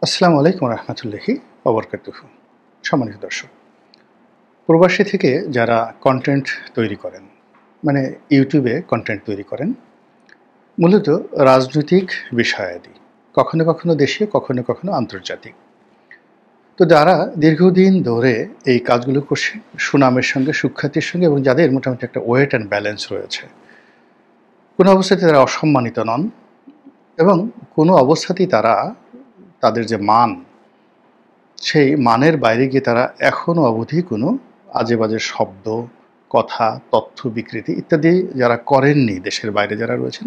আসসালামু আলাইকুম রহমতুল্লাহি ওবরকাতুহু। সম্মানিত দর্শক, প্রবাসী থেকে যারা কন্টেন্ট তৈরি করেন, মানে ইউটিউবে কন্টেন্ট তৈরি করেন, মূলত রাজনৈতিক বিষয়াদি, কখনো কখনো দেশীয়, কখনো কখনো আন্তর্জাতিক। তো যারা দীর্ঘদিন ধরে এই কাজগুলো করছে সুনামের সঙ্গে, সুখ্যাতির সঙ্গে, এবং যাদের মোটামুটি একটা ওয়েট অ্যান্ড ব্যালেন্স রয়েছে, কোনো অবস্থাতে তারা অসম্মানিত নন, এবং কোনো অবস্থাতেই তারা তাদের যে মান, সেই মানের বাইরে গিয়ে তারা এখনও অবধি কোনো আজেবাজে শব্দ, কথা, তথ্য বিকৃতি ইত্যাদি যারা করেননি, দেশের বাইরে যারা রয়েছেন,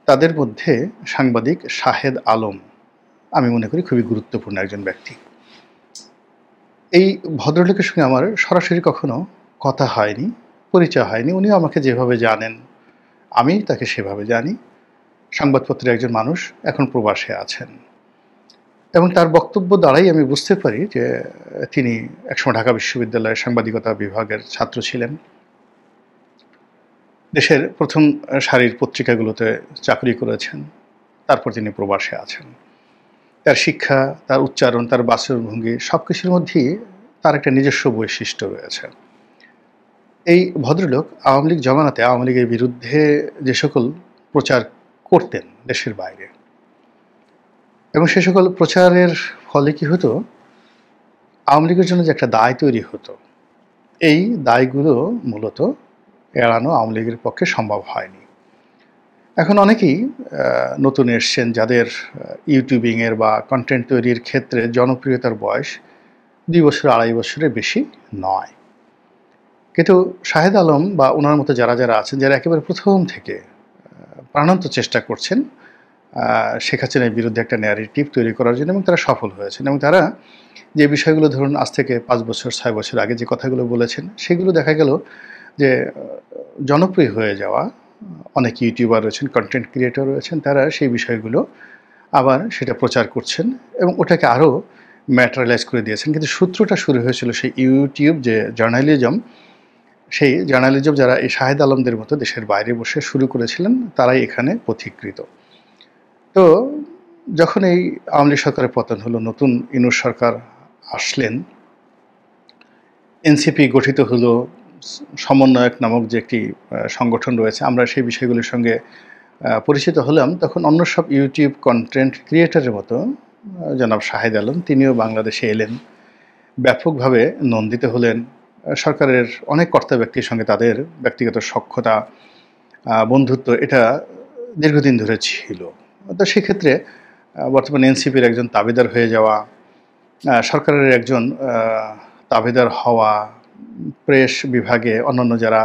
তাদের মধ্যে সাংবাদিক শাহেদ আলম আমি মনে করি খুবই গুরুত্বপূর্ণ একজন ব্যক্তি। এই ভদ্রলোকের সঙ্গে আমার সরাসরি কখনো কথা হয়নি, পরিচয় হয়নি। উনিও আমাকে যেভাবে জানেন, আমি তাকে সেভাবে জানি। সংবাদপত্রের একজন মানুষ, এখন প্রবাসে আছেন, এবং তার বক্তব্য দ্বারাই আমি বুঝতে পারি যে তিনি একসময় ঢাকা বিশ্ববিদ্যালয়ের সাংবাদিকতা বিভাগের ছাত্র ছিলেন। দেশের প্রথম সারির পত্রিকাগুলোতে চাকরি করেছেন, তারপর তিনি প্রবাসে আছেন। তার শিক্ষা, তার উচ্চারণ, তার বাচনভঙ্গি সব কিছুর মধ্যেই তার একটা নিজস্ব বৈশিষ্ট্য রয়েছে। এই ভদ্রলোক আওয়ামী লীগ জমানাতে আওয়ামী লীগের বিরুদ্ধে যে সকল প্রচার করতেন দেশের বাইরে, এবং সে সকল প্রচারের ফলে কি হতো, আওয়ামী লীগের জন্য যে একটা দায় তৈরি হতো, এই দায়গুলো মূলত এড়ানো আওয়ামী লীগের পক্ষে সম্ভব হয়নি। এখন অনেকেই নতুন এসছেন, যাদের ইউটিউবিংয়ের বা কন্টেন্ট তৈরির ক্ষেত্রে জনপ্রিয়তার বয়স 2 বছর 2.5 বছরের বেশি নয়। কিন্তু শাহেদ আলম বা ওনার মতো যারা যারা আছেন, যারা একেবারে প্রথম থেকে প্রাণান্ত চেষ্টা করছেন শেখ হাসিনার বিরুদ্ধে একটা ন্যারেটিভ তৈরি করার জন্য, এবং তারা সফল হয়েছেন। এবং তারা যে বিষয়গুলো ধরুন আজ থেকে 5 বছর 6 বছর আগে যে কথাগুলো বলেছেন, সেগুলো দেখা গেল যে জনপ্রিয় হয়ে যাওয়া অনেক ইউটিউবার রয়েছেন, কন্টেন্ট ক্রিয়েটর রয়েছেন, তারা সেই বিষয়গুলো আবার সেটা প্রচার করছেন এবং ওটাকে আরও ম্যাটেরিয়ালাইজ করে দিয়েছেন। কিন্তু সূত্রটা শুরু হয়েছিল সেই ইউটিউব যে জার্নালিজম, সেই জার্নালিজম যারা এই শাহেদ আলমদের মতো দেশের বাইরে বসে শুরু করেছিলেন, তারাই এখানে পথিকৃত। তো যখন এই আওয়ামী লীগ সরকারের পতন হলো, নতুন ইনুস সরকার আসলেন, এনসিপি গঠিত হলো, সমন্বয়ক নামক যে একটি সংগঠন রয়েছে, আমরা সেই বিষয়গুলির সঙ্গে পরিচিত হলাম। তখন অন্য সব ইউটিউব কন্টেন্ট ক্রিয়েটরের মতো জনাব শাহেদ আলম তিনিও বাংলাদেশে এলেন, ব্যাপকভাবে নন্দিত হলেন। সরকারের অনেক কর্তা ব্যক্তির সঙ্গে তাদের ব্যক্তিগত সখ্যতা, বন্ধুত্ব এটা দীর্ঘদিন ধরে ছিল। তো সেক্ষেত্রে বর্তমানে এনসিপির একজন তাবেদার হয়ে যাওয়া, সরকারের একজন তাবেদার হওয়া, প্রেস বিভাগে অন্যান্য যারা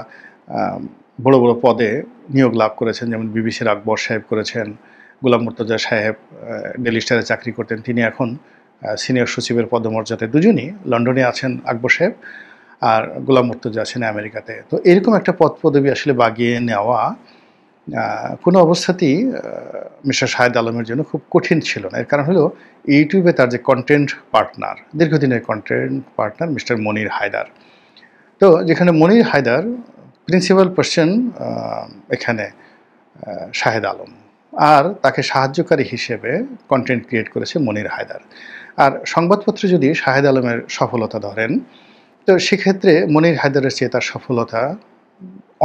বড় বড় পদে নিয়োগ লাভ করেছেন, যেমন বিবিসির আকবর সাহেব করেছেন, গোলাম মুর্তজা সাহেব ডেইলি স্টারে চাকরি করতেন, তিনি এখন সিনিয়র সচিবের পদমর্যাদায়, দুজনই লন্ডনে আছেন, আকবর সাহেব আর গোলাম মুর্তজা আছেন আমেরিকাতে। তো এরকম একটা পদ পদবি আসলে বাগিয়ে নেওয়া কোনো অবস্থাতেই মিস্টার শাহেদ আলমের জন্য খুব কঠিন ছিল না। এর কারণ হলো ইউটিউবে তার যে কন্টেন্ট পার্টনার, দীর্ঘদিনের কন্টেন্ট পার্টনার মিস্টার মনির হায়দার। তো যেখানে মনির হায়দার প্রিন্সিপাল পার্সন, এখানে শাহেদ আলম, আর তাকে সাহায্যকারী হিসেবে কন্টেন্ট ক্রিয়েট করেছে মনির হায়দার। আর সংবাদপত্রে যদি শাহেদ আলমের সফলতা ধরেন, তো সেক্ষেত্রে মনির হায়দারের চেয়ে তার সফলতা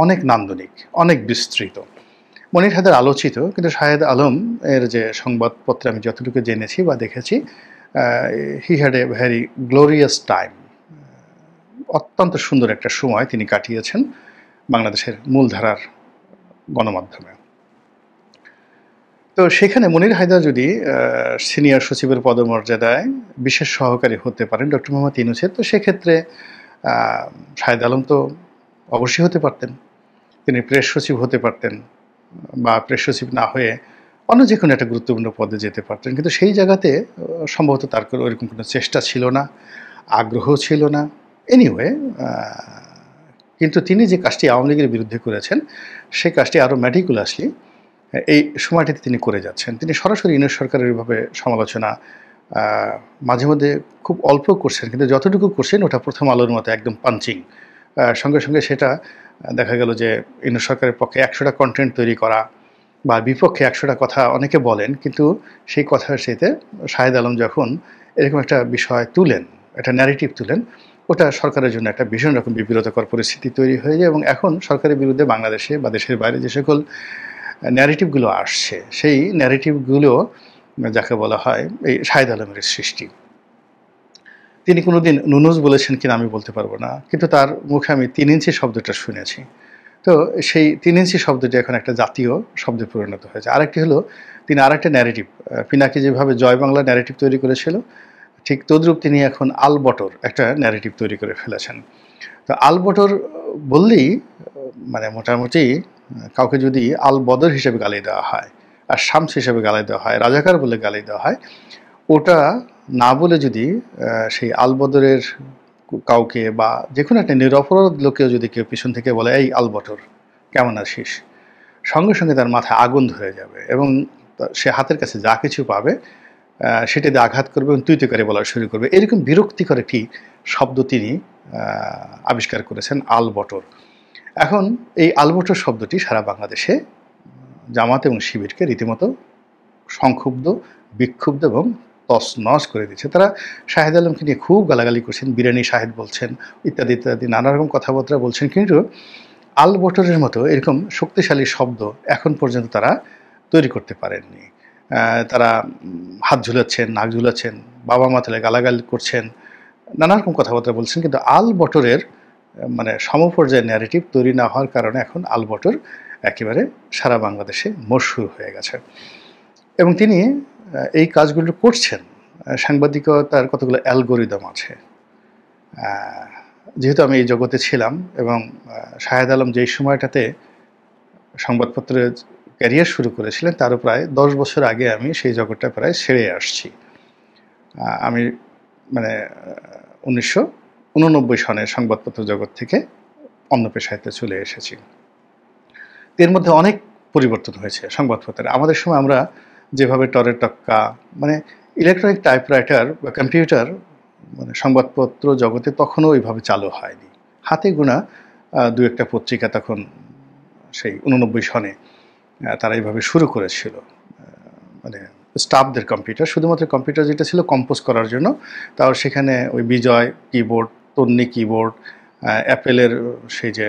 অনেক নান্দনিক, অনেক বিস্তৃত। মনির হায়দার আলোচিত, কিন্তু শাহেদ আলম এর যে সংবাদপত্রে আমি যতটুকু জেনেছি বা দেখেছি, he had a very glorious time. অত্যন্ত সুন্দর একটা সময় তিনি কাটিয়েছেন বাংলাদেশের মূলধারার গণমাধ্যমে। তো সেখানে মনির হায়দার যদি সিনিয়র সচিবের পদমর্যাদায় বিশেষ সহকারী হতে পারেন ডক্টর মোহাম্মদ ইউনূসের, তো সেক্ষেত্রে শাহেদ আলম তো অবশ্যই হতে পারতেন। তিনি প্রেস সচিব হতে পারতেন, বা প্রেস সচিব না হয়ে অন্য যে কোনো একটা গুরুত্বপূর্ণ পদে যেতে পারতেন। কিন্তু সেই জায়গাতে সম্ভবত তার ওইরকম কোনো চেষ্টা ছিল না, আগ্রহ ছিল না। এনিওয়ে, কিন্তু তিনি যে কাজটি আওয়ামী লীগের বিরুদ্ধে করেছেন, সেই কাজটি আরও ম্যাটিকুলাসলি এই সময়টিতে তিনি করে যাচ্ছেন। তিনি সরাসরি ইউনূস সরকারের এভাবে সমালোচনা মাঝে মধ্যে খুব অল্প করছেন, কিন্তু যতটুকু করছেন ওটা প্রথম আলোর মতো একদম পাঞ্চিং। সঙ্গে সঙ্গে সেটা দেখা গেল যে ইউনূস সরকারের পক্ষে 100টা কন্টেন্ট তৈরি করা, বা বিপক্ষে ১০০টা কথা অনেকে বলেন, কিন্তু সেই কথার চাইতে শাহেদ আলম যখন এরকম একটা বিষয় তুলেন, একটা ন্যারেটিভ তুলেন, ওটা সরকারের জন্য একটা ভীষণ রকম বিব্রতকর পরিস্থিতি তৈরি হয়ে যায়। এবং এখন সরকারের বিরুদ্ধে বাংলাদেশে বা দেশের বাইরে যে সকল ন্যারেটিভগুলো আসছে, সেই ন্যারেটিভগুলো যাকে বলা হয় এই শাহেদ আলমের সৃষ্টি। তিনি কোনোদিন নুনুজ বলেছেন কিনা আমি বলতে পারবো না, কিন্তু তার মুখে আমি ৩ ইঞ্চি শব্দটা শুনেছি। তো সেই ৩ ইঞ্চি শব্দটি এখন একটা জাতীয় শব্দে পরিণত হয়েছে। আরেকটি হলো, তিনি আরেকটা ন্যারেটিভ, পিনাকি যেভাবে জয় বাংলা ন্যারেটিভ তৈরি করেছিল, ঠিক তদ্রূপ তিনি এখন আলবটর একটা ন্যারেটিভ তৈরি করে ফেলেছেন। তো আলবটর বললেই মানে মোটামুটি কাউকে যদি আল বদর হিসেবে গালি দেওয়া হয়, আর শামস হিসেবে গালি দেওয়া হয়, রাজাকার বলে গালি দেওয়া হয়, ওটা না বলে যদি সেই আলবদরের কাউকে বা যে কোনো একটা নিরপরাধ লোকেও যদি কেউ পিছন থেকে বলে এই আলবটর কেমন আছিস, সঙ্গে সঙ্গে তার মাথায় আগুন ধরে যাবে এবং সে হাতের কাছে যা কিছু পাবে সেটা দিয়ে আঘাত করবে এবং তুই করে বলা শুরু করবে। এরকম বিরক্তিকর একটি শব্দ তিনি আবিষ্কার করেছেন, আলবটর। এখন এই আলবটর শব্দটি সারা বাংলাদেশে জামাত এবং শিবিরকে রীতিমতো সংক্ষুব্ধ, বিক্ষুব্ধ এবং তছনছ করে দিচ্ছে। তারা শাহেদ আলমকে নিয়ে খুব গালাগালি করছেন, বিরিয়ানি শাহেদ বলছেন, ইত্যাদি ইত্যাদি নানা রকম কথাবার্তা বলছেন, কিন্তু আলবটরের মতো এরকম শক্তিশালী শব্দ এখন পর্যন্ত তারা তৈরি করতে পারেননি। তারা হাত ঝুলাচ্ছেন, নাক ঝুলাচ্ছেন, বাবা মা তাহলে গালাগালি করছেন, নানা রকম কথাবার্তা বলছেন, কিন্তু আলবটরের মানে সমপর্যায়ের ন্যারেটিভ তৈরি না হওয়ার কারণে এখন আলবটর একেবারে সারা বাংলাদেশে মশহুর হয়ে গেছে। এবং তিনি এই কাজগুলো করছেন। সাংবাদিকতার কতগুলো অ্যালগোরিদম আছে। যেহেতু আমি এই জগতে ছিলাম এবং শাহেদ আলম যেই সময়টাতে সংবাদপত্রের ক্যারিয়ার শুরু করেছিলেন তারও প্রায় 10 বছর আগে আমি সেই জগৎটা প্রায় ছেড়ে আসছি। আমি মানে 1989 সনে সংবাদপত্র জগৎ থেকে অন্য পেশাতে চলে এসেছি। এর মধ্যে অনেক পরিবর্তন হয়েছে সংবাদপত্রের। আমাদের সময় আমরা যেভাবে টরে টক্কা মানে ইলেকট্রনিক টাইপরাইটার বা কম্পিউটার মানে সংবাদপত্র জগতে তখনও ওইভাবে চালু হয়নি। হাতে গোনা দু একটা পত্রিকা তখন সেই 89 সনে তারা এইভাবে শুরু করেছিল। মানে স্টাফদের কম্পিউটার, শুধুমাত্র কম্পিউটার যেটা ছিল কম্পোজ করার জন্য, তাও সেখানে ওই বিজয় কিবোর্ড, তন্নি কিবোর্ড, অ্যাপেলের সেই যে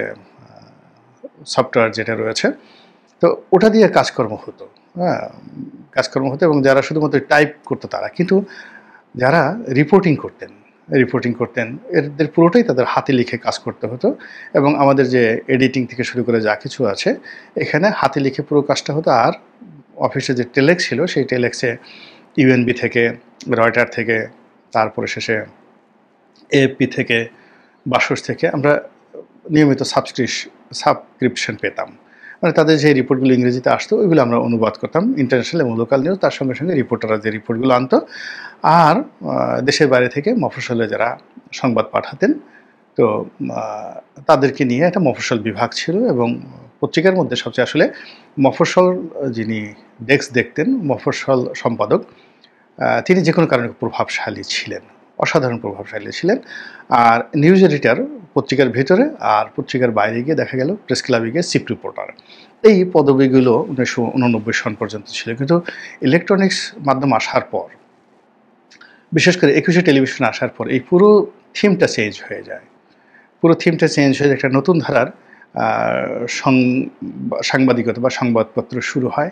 সফটওয়্যার যেটা রয়েছে, তো ওটা দিয়ে কাজকর্ম হতো। হ্যাঁ, কাজকর্ম হতো এবং যারা শুধুমাত্র টাইপ করতো তারা, কিন্তু যারা রিপোর্টিং করতেন এদের পুরোটাই তাদের হাতে লিখে কাজ করতে হতো। এবং আমাদের যে এডিটিং থেকে শুরু করে যা কিছু আছে এখানে হাতে লিখে পুরো কাজটা হতো। আর অফিসে যে টেলেক্স ছিল সেই টেলেক্সে ইউএনবি থেকে, রয়টার থেকে, তারপরে শেষে এএফপি থেকে, বাসস থেকে আমরা নিয়মিত সাবস্ক্রিপশন পেতাম। মানে তাদের যে রিপোর্টগুলো ইংরেজিতে আসতো ওইগুলো আমরা অনুবাদ করতাম, ইন্টারন্যাশনাল এবং লোকাল নিউজ, তার সঙ্গে সঙ্গে রিপোর্টাররা যে রিপোর্টগুলো আনতো। আর দেশের বাইরে থেকে মফস্বলে যারা সংবাদ পাঠাতেন, তো তাদেরকে নিয়ে একটা মফস্বল বিভাগ ছিল। এবং পত্রিকার মধ্যে সবচেয়ে আসলে মফস্বল যিনি ডেস্ক দেখতেন, মফস্বল সম্পাদক, তিনি যে কোনো কারণে প্রভাবশালী ছিলেন, অসাধারণ প্রভাবশালী ছিলেন। আর নিউজ এডিটর পত্রিকার ভেতরে আর পত্রিকার বাইরে গিয়ে দেখা গেল প্রেস ক্লাবে গিয়ে চিফ রিপোর্টার, এই পদবিগুলো 1989 সন পর্যন্ত ছিল। কিন্তু ইলেকট্রনিক্স মাধ্যম আসার পর, বিশেষ করে 21শে টেলিভিশন আসার পর এই পুরো থিমটা চেঞ্জ হয়ে যায়। পুরো থিমটা চেঞ্জ হয়ে একটা নতুন ধারার সাংবাদিকতা বা সংবাদপত্র শুরু হয়,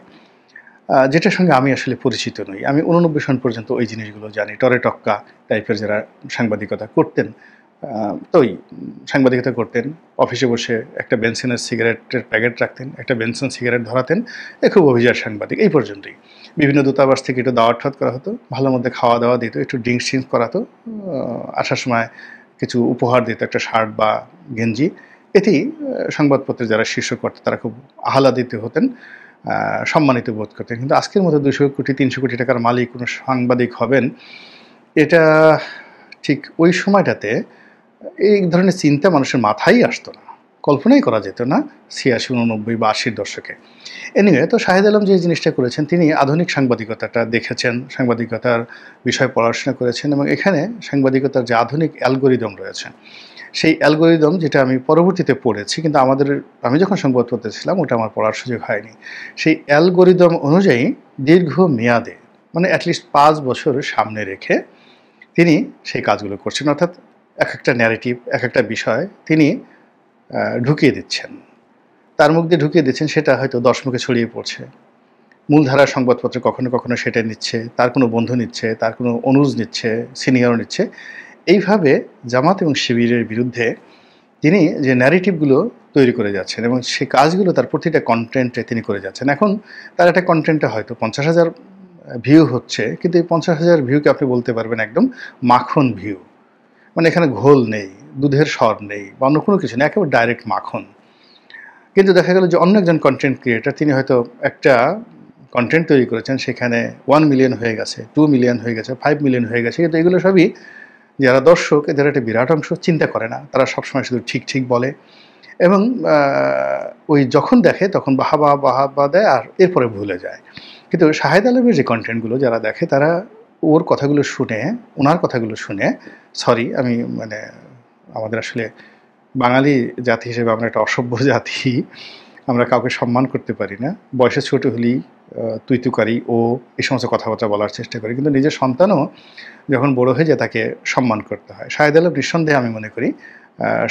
যেটার সঙ্গে আমি আসলে পরিচিত নই। আমি 89 সন পর্যন্ত ওই জিনিসগুলো জানি। টরে টক্কা টাইপের যারা সাংবাদিকতা করতেন, তো ওই সাংবাদিকতা করতেন, অফিসে বসে একটা বেনসনের সিগারেটের প্যাকেট রাখতেন, একটা বেনসন সিগারেট ধরাতেন, এ খুব অভিজাত সাংবাদিক, এই পর্যন্তই। বিভিন্ন দূতাবাস থেকে একটু দাওয়াত ঠাত করা হতো, ভালো মধ্যে খাওয়া দাওয়া দিত, একটু ড্রিঙ্কস টিঙ্কস করাতো, আসার সময় কিছু উপহার দিত, একটা শার্ট বা গেঞ্জি। এতেই সংবাদপত্রের যারা শীর্ষ কর্তা তারা খুব আহ্লাদিত হতেন, সম্মানিত বোধ করতেন। কিন্তু আজকের মতো 200 কোটি 300 কোটি টাকার মালিক কোনো সাংবাদিক হবেন, এটা ঠিক ওই সময়টাতে এই ধরনের চিন্তা মানুষের মাথায় আসতো না। কল্পনাই করা যেত না ৮৬, ৮৯ বা ৮০-র দশকে। এনিওয়ে, তো শাহেদ আলম যে জিনিসটা করেছেন, তিনি আধুনিক সাংবাদিকতাটা দেখেছেন, সাংবাদিকতার বিষয়ে পড়াশোনা করেছেন এবং এখানে সাংবাদিকতার যে আধুনিক অ্যালগোরিদম রয়েছে, সেই অ্যালগোরিদম যেটা আমি পরবর্তীতে পড়েছি, কিন্তু আমি যখন সংবাদপত্রে ছিলাম ওটা আমার পড়ার সুযোগ হয়নি। সেই অ্যালগোরিদম অনুযায়ী দীর্ঘ মেয়াদে, মানে অ্যাটলিস্ট ৫ বছর সামনে রেখে তিনি সেই কাজগুলো করছেন। অর্থাৎ এক একটা ন্যারেটিভ, এক একটা বিষয় তিনি ঢুকিয়ে দিচ্ছেন, তার মুখ দিয়ে ঢুকিয়ে দিচ্ছেন, সেটা হয়তো ১০ মুখে ছড়িয়ে পড়ছে। মূলধারার সংবাদপত্রে কখনো কখনো সেটা নিচ্ছে, তার কোনো বন্ধু নিচ্ছে, তার কোনো অনুজ নিচ্ছে, সিনিয়র নিচ্ছে। এইভাবে জামাত এবং শিবিরের বিরুদ্ধে তিনি যে ন্যারেটিভগুলো তৈরি করে যাচ্ছেন এবং সেই কাজগুলো তার প্রতিটা কন্টেন্টে তিনি করে যাচ্ছেন। এখন তার একটা কন্টেন্টে হয়তো ৫০,০০০ ভিউ হচ্ছে, কিন্তু এই ৫০,০০০ ভিউকে আপনি বলতে পারবেন একদম মাখন ভিউ, মানে এখানে ঘোল নেই, দুধের স্বর নেই বা অন্য কোনো কিছু নেই, একেবারে ডাইরেক্ট মাখন। কিন্তু দেখা গেল যে অন্য একজন কন্টেন্ট ক্রিয়েটার, তিনি হয়তো একটা কন্টেন্ট তৈরি করেছেন, সেখানে 1 মিলিয়ন হয়ে গেছে, 2 মিলিয়ন হয়ে গেছে, 5 মিলিয়ন হয়ে গেছে, কিন্তু এগুলো সবই যারা দর্শক, এদের একটা বিরাট অংশ চিন্তা করে না, তারা সবসময় শুধু ঠিক ঠিক বলে এবং ওই যখন দেখে তখন বাহাবা বাহাবা দেয় আর এরপরে ভুলে যায়। কিন্তু শাহেদ আলমের যে কন্টেন্টগুলো যারা দেখে, তারা ওর কথাগুলো শুনে, ওনার কথাগুলো শুনে, সরি আমি মানে আমাদের আসলে বাঙালি জাতি হিসেবে আমরা একটা অসভ্য জাতি, আমরা কাউকে সম্মান করতে পারি না, বয়সে ছোট হলেই তুই তুকারি ও এই সমস্ত কথাবার্তা বলার চেষ্টা করি, কিন্তু নিজের সন্তানও যখন বড় হয়ে যায় তাকে সম্মান করতে হয়। শাহেদ আলম নিঃসন্দেহে আমি মনে করি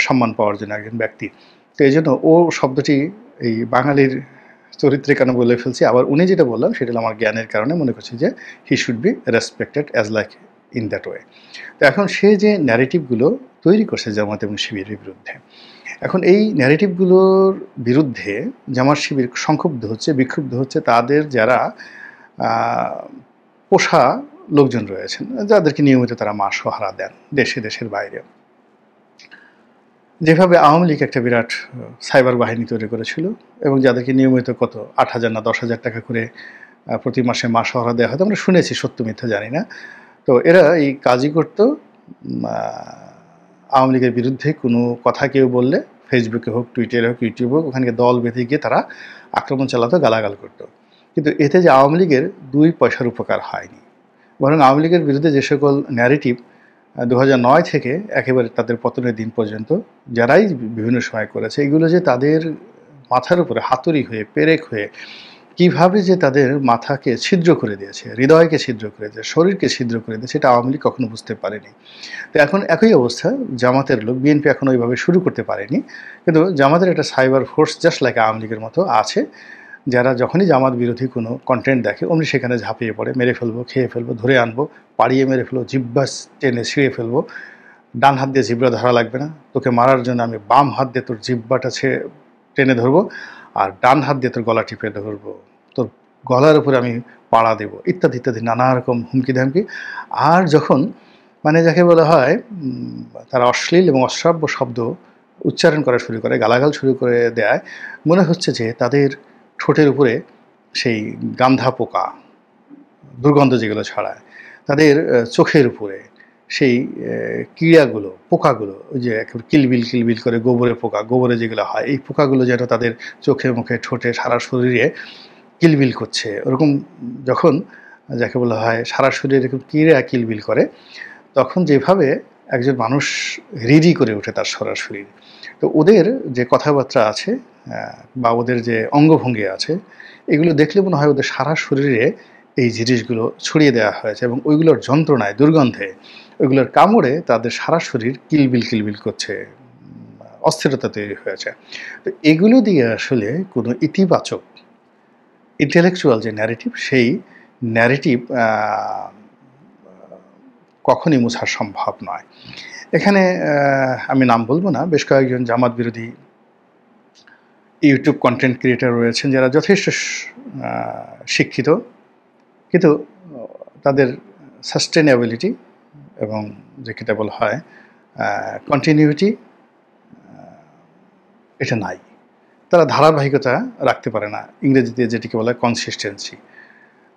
সম্মান পাওয়ার জন্য একজন ব্যক্তি। তো এই জন্য ও শব্দটি এই বাঙালির চরিত্রে কেন বলে ফেলছি, আবার উনি যেটা বললাম সেটা হলো আমার জ্ঞানের কারণে মনে করছি যে he should be respected as like in that way. তো এখন সে যে ন্যারেটিভগুলো তৈরি করছে জামাত এবং শিবিরের বিরুদ্ধে, এখন এই ন্যারেটিভগুলোর বিরুদ্ধে জামাত শিবির সংক্ষুব্ধ হচ্ছে, বিক্ষুব্ধ হচ্ছে তাদের যারা পোষা লোকজন রয়েছেন, যাদেরকে নিয়মিত তারা মাসোহারা দেন দেশে দেশের বাইরে। যেভাবে আওয়ামী লীগ একটা বিরাট সাইবার বাহিনী তৈরি করেছিল এবং যাদেরকে নিয়মিত কত ৮,০০০ না ১০,০০০ টাকা করে প্রতি মাসে মাসোহারা দেওয়া হতো, আমরা শুনেছি, সত্য মিথ্যা জানি না। তো এরা এই কাজই করতো, আওয়ামী লীগের বিরুদ্ধে কোনো কথা কেউ বললে ফেসবুকে হোক, টুইটারে হোক, ইউটিউবে হোক, ওখানে দল বেঁধে গিয়ে তারা আক্রমণ চালাতো, গালাগাল করতো। কিন্তু এতে যে আওয়ামী লীগের ২ পয়সার উপকার হয়নি, বরং আওয়ামী লীগের বিরুদ্ধে যে সকল ন্যারেটিভ ২০০৯ থেকে একেবারে তাদের পতনের দিন পর্যন্ত যারাই বিভিন্ন সময় করেছে, এগুলো যে তাদের মাথার উপরে হাতুড়ি হয়ে, পেরেক হয়ে কীভাবে যে তাদের মাথাকে ছিদ্র করে দিয়েছে, হৃদয়কে ছিদ্র করে দিয়েছে, শরীরকে ছিদ্র করে দিয়েছে, সেটা আওয়ামী লীগ কখনো বুঝতে পারেনি। তো এখন একই অবস্থা, জামাতের লোক, বিএনপি এখনও ওইভাবে শুরু করতে পারেনি, কিন্তু জামাতের একটা cyber force just like Awami লীগের মতো আছে, যারা যখনই জামাত বিরোধী কোনো কন্টেন্ট দেখে অমনি সেখানে ঝাঁপিয়ে পড়ে, মেরে ফেলবো, খেয়ে ফেলবো, ধরে আনবো, পাড়িয়ে মেরে ফেলবো, জিব্বা টেনে ছিঁড়ে ফেলবো, ডান হাত দিয়ে জিব্বা ধরা লাগবে না, তোকে মারার জন্য আমি বাম হাত দিয়ে তোর জিব্বাটা টেনে ধরবো আর ডান হাত দিয়ে তোর গলা টিপে ধরবো, তোর গলার উপরে আমি পাড়া দেবো, ইত্যাদি ইত্যাদি নানা রকম হুমকি ধামকি। আর যখন মানে যাকে বলা হয় তারা অশ্লীল এবং অশ্রাব্য শব্দ উচ্চারণ করা শুরু করে, গালাগাল শুরু করে দেয়, মনে হচ্ছে যে তাদের ঠোঁটের উপরে সেই গান্ধা পোকা, দুর্গন্ধ যেগুলো ছড়ায়, তাদের চোখের উপরে সেই কীড়াগুলো, পোকাগুলো, ওই যে কিলবিল কিলবিল করে গোবরে পোকা, গোবরে যেগুলো হয়, এই পোকাগুলো যেন তাদের চোখে মুখে ঠোঁটে সারা শরীরে কিলবিল করছে, ওরকম যখন যাকে বলা হয় সারা শরীরে এরকম কীড়া কিলবিল করে, তখন যেভাবে একজন মানুষ রিরি করে ওঠে তার সরাসরি। তো ওদের যে কথাবার্তা আছে বা ওদের যে অঙ্গভঙ্গি আছে, এগুলো দেখলে মনে হয় ওদের সারা শরীরে এই জিনিসগুলো ছড়িয়ে দেওয়া হয়েছে এবং ওইগুলোর যন্ত্রণায়, দুর্গন্ধে, ওইগুলোর কামড়ে তাদের সারা শরীর কিলবিল কিলবিল করছে, অস্থিরতা তৈরি হয়েছে। তো এগুলো দিয়ে আসলে কোনো ইতিবাচক ইন্টেলেকচুয়াল যে ন্যারেটিভ, সেই ন্যারেটিভ কখনই মোছা সম্ভব নয়। এখানে আমি নাম বলবো না, বেশ কয়েকজন জামাত বিরোধী ইউটিউব কন্টেন্ট ক্রিয়েটার রয়েছেন যারা যথেষ্ট শিক্ষিত, কিন্তু তাদের সাস্টেনেবিলিটি এবং যেটা বলা হয় কন্টিনিউটি, এটা নাই। তারা ধারাবাহিকতা রাখতে পারে না, ইংরেজিতে যেটিকে বলা হয় কনসিস্টেন্সি।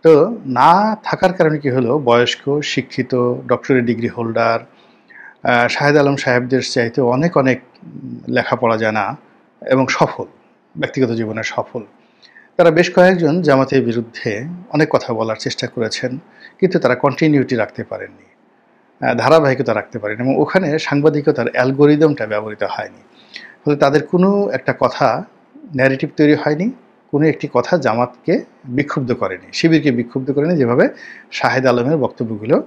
তো না থাকার কারণে কি হলো, বয়স্ক, শিক্ষিত, doctorate degree holder Shahed Alam সাহেবদের চাইতে অনেক অনেক লেখাপড়া জানা এবং সফল, ব্যক্তিগত জীবনে সফল। তারা বেশ কয়েকজন জামাতের বিরুদ্ধে অনেক কথা বলার চেষ্টা করেছেন, কিন্তু তারা কন্টিনিউটি রাখতে পারেননি, ধারাবাহিকতা রাখতে পারেনি, এবং ওখানে সাংবাদিকতার অ্যালগোরিদমটা ব্যবহৃত হয়নি। ফলে তাদের কোনো একটা কথা ন্যারেটিভ তৈরি হয়নি, কোনো একটি কথা জামাতকে বিক্ষুব্ধ করেনি, শিবিরকে বিক্ষুব্ধ করেনি, যেভাবে শাহেদ আলমের বক্তব্যগুলো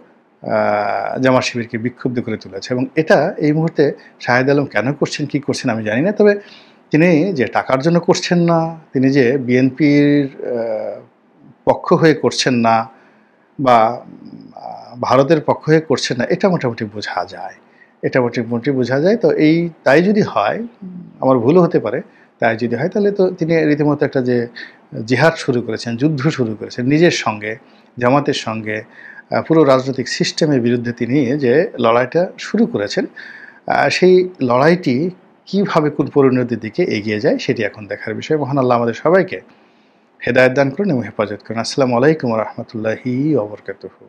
জামাত শিবিরকে বিক্ষুব্ধ করে তুলেছে। এবং এটা এই মুহূর্তে শাহেদ আলম কেন করছেন, কী করছেন আমি জানি না। তবে তিনি যে টাকার জন্য করছেন না, তিনি যে বিএনপির পক্ষ হয়ে করছেন না, বা ভারতের পক্ষ হয়ে করছেন না, এটা মোটামুটি বোঝা যায়, এটা মোটামুটি বোঝা যায়। তো তাই যদি হয়, আমার ভুলও হতে পারে, তাই যদি হয় তাহলে তো তিনি রীতিমতো একটা যে জিহাদ শুরু করেছেন, যুদ্ধ শুরু করেছেন নিজের সঙ্গে, জামাতের সঙ্গে, পুরো রাজনৈতিক সিস্টেমের বিরুদ্ধে তিনি যে লড়াইটা শুরু করেছেন, সেই লড়াইটি কীভাবে কোন পরিণতির দিকে এগিয়ে যায় সেটি এখন দেখার বিষয়। মহান আল্লাহ আমাদের সবাইকে হেদায়েত দান করুন এবং হেফাজত করুন। আসসালামু আলাইকুম ওয়া রাহমাতুল্লাহি ওয়া বারাকাতুহু।